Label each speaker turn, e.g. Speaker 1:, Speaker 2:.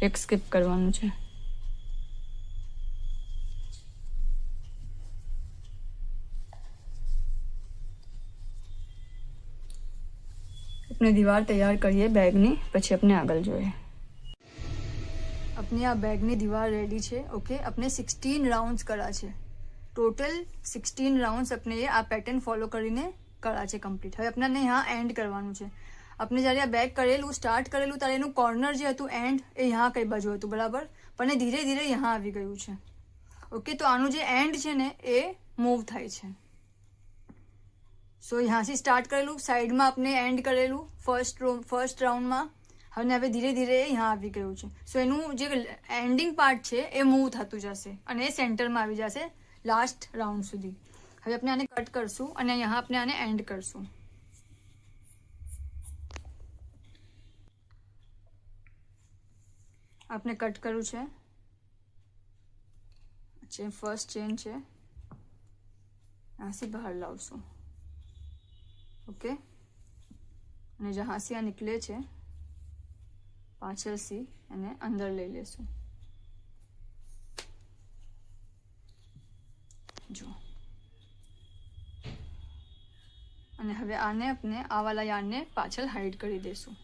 Speaker 1: એક સ્કીપ કરવાનું છે. अपने दीवार तैयार करिए बैगनी, પછી अपने આગળ જોઈએ. अपनी આ બેગની દીવાર રેડી છે. ઓકે, अपने 16 રાઉન્ડ્સ કરા છે. ટોટલ 16 રાઉન્ડ્સ अपने આ પેટર્ન ફોલો કરીને કરા છે કમ્પ્લીટ. હવે આપણે यहाँ એન્ડ કરવાનું છે. આપણે જ્યારે આ બેગ કરેલું સ્ટાર્ટ કરેલું ત્યારે એનું કોર્નર જે હતું એન્ડ એ यहाँ કઈ બાજુ હતું, બરાબર, પણ ધીરે ધીરે यहाँ આવી ગયું છે. ઓકે, તો આનું જે એન્ડ છે ને એ મૂવ થાય છે. સો અહીંયાથી સ્ટાર્ટ કરેલું, સાઈડમાં આપણે એન્ડ કરેલું ફર્સ્ટ રાઉન્ડમાં, હવે ધીરે ધીરે અહીંયા આવી ગયું છે. સો એનું જે એન્ડિંગ પાર્ટ છે એ મૂવ થતું જશે અને એ સેન્ટરમાં આવી જશે લાસ્ટ રાઉન્ડ સુધી. હવે આપણે આને કટ કરશું અને અહીંયા આપણે આને એન્ડ કરશું. આપણે કટ કર્યું છે. ફર્સ્ટ ચેન છે, અહીંયાથી બહાર લાવશું. ओके, અને જहाँ से આ નીકળે છે પાછળથી એને અંદર લઈ લેશું. જો, અને હવે આને આપણે આ વાલા યાર્નને પાછળ હાઈડ કરી દેશું.